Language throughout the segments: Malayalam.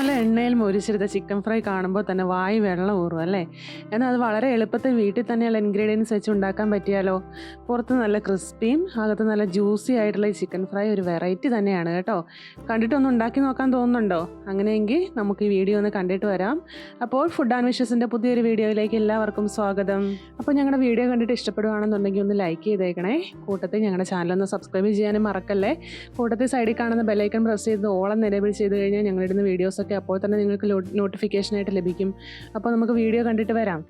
നല്ല എണ്ണയിൽ മൊരിച്ചെടുത്ത ചിക്കൻ ഫ്രൈ കാണുമ്പോൾ തന്നെ വായി വെള്ളം ഊറും അല്ലേ. എന്നാൽ അത് വളരെ എളുപ്പത്തിൽ വീട്ടിൽ തന്നെയുള്ള ഇൻഗ്രീഡിയൻസ് വെച്ച് ഉണ്ടാക്കാൻ പറ്റിയാലോ. പുറത്ത് നല്ല ക്രിസ്പിയും അകത്ത് നല്ല ജ്യൂസി ആയിട്ടുള്ള ഈ ചിക്കൻ ഫ്രൈ ഒരു വെറൈറ്റി തന്നെയാണ് കേട്ടോ. കണ്ടിട്ടൊന്ന് ഉണ്ടാക്കി നോക്കാൻ തോന്നുന്നുണ്ടോ? അങ്ങനെയെങ്കിൽ നമുക്ക് ഈ വീഡിയോ ഒന്ന് കണ്ടിട്ട് വരാം. അപ്പോൾ ഫുഡ് ആൻഡ് വിഷസിൻ്റെ പുതിയൊരു വീഡിയോയിലേക്ക് എല്ലാവർക്കും സ്വാഗതം. അപ്പോൾ ഞങ്ങളുടെ വീഡിയോ കണ്ടിട്ട് ഇഷ്ടപ്പെടുകയാണെന്നുണ്ടെങ്കിൽ ഒന്ന് ലൈക്ക് ചെയ്തേക്കണേ. കൂട്ടത്തിൽ ഞങ്ങളുടെ ചാനലൊന്ന് സബ്സ്ക്രൈബ് ചെയ്യാനും മറക്കല്ലേ. കൂട്ടത്തിൽ സൈഡിൽ കാണുന്ന ബെല്ലൈക്കൺ പ്രസ് ചെയ്ത് ഓളം എനേബിൾ ചെയ്ത് കഴിഞ്ഞാൽ ഞങ്ങളിടുന്ന വീഡിയോസൊക്കെ അപ്പോൾ തന്നെ നിങ്ങൾക്ക് നോട്ടിഫിക്കേഷനായിട്ട് ലഭിക്കും. അപ്പോൾ നമുക്ക് വീഡിയോ കണ്ടിട്ട് വരാം.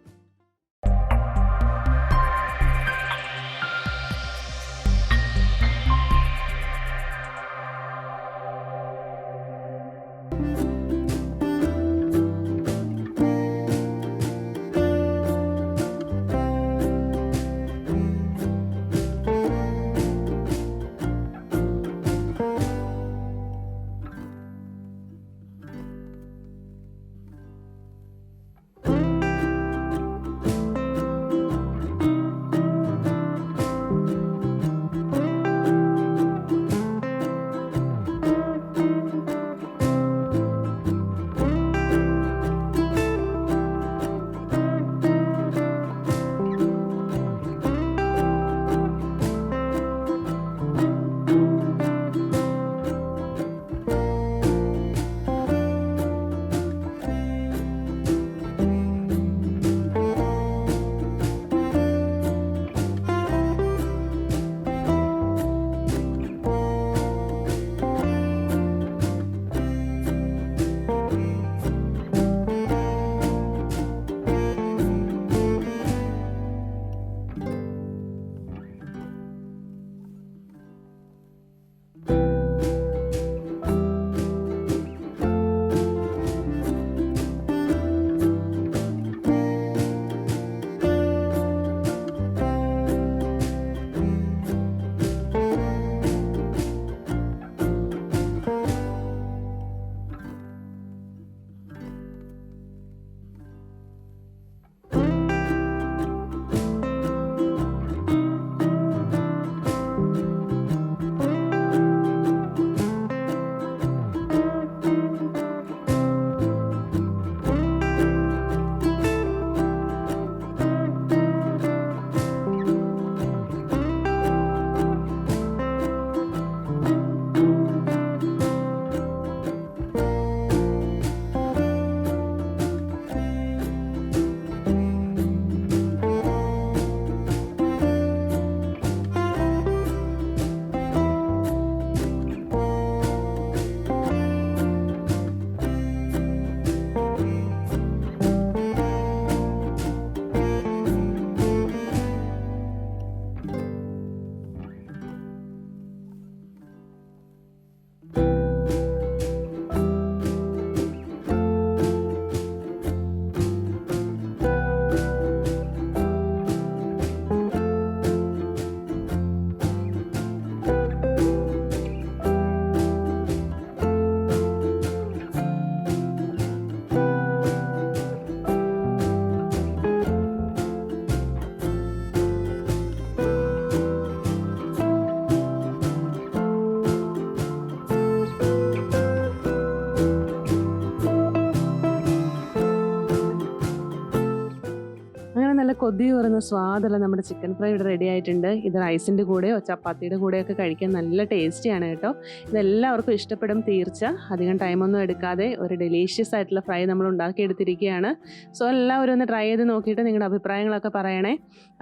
നല്ല കൊതി വരുന്ന സ്വാദുള്ള നമ്മുടെ ചിക്കൻ ഫ്രൈ ഇവിടെ റെഡി ആയിട്ടുണ്ട്. ഇത് റൈസിൻ്റെ കൂടെയോ ചപ്പാത്തിയുടെ കൂടെയൊക്കെ കഴിക്കാൻ നല്ല ടേസ്റ്റിയാണ് കേട്ടോ. ഇതെല്ലാവർക്കും ഇഷ്ടപ്പെടും തീർച്ച. അധികം ടൈമൊന്നും എടുക്കാതെ ഒരു ഡെലീഷ്യസ് ആയിട്ടുള്ള ഫ്രൈ നമ്മൾ ഉണ്ടാക്കിയെടുത്തിരിക്കുകയാണ്. സോ എല്ലാവരും ഒന്ന് ട്രൈ ചെയ്ത് നോക്കിയിട്ട് നിങ്ങളുടെ അഭിപ്രായങ്ങളൊക്കെ പറയണേ.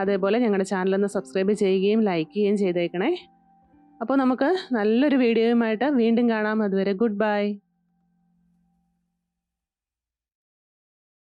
അതേപോലെ ഞങ്ങളുടെ ചാനലൊന്ന് സബ്സ്ക്രൈബ് ചെയ്യുകയും ലൈക്ക് ചെയ്യുകയും ചെയ്തേക്കണേ. അപ്പോൾ നമുക്ക് നല്ലൊരു വീഡിയോയുമായിട്ട് വീണ്ടും കാണാം. അതുവരെ ഗുഡ് ബൈ.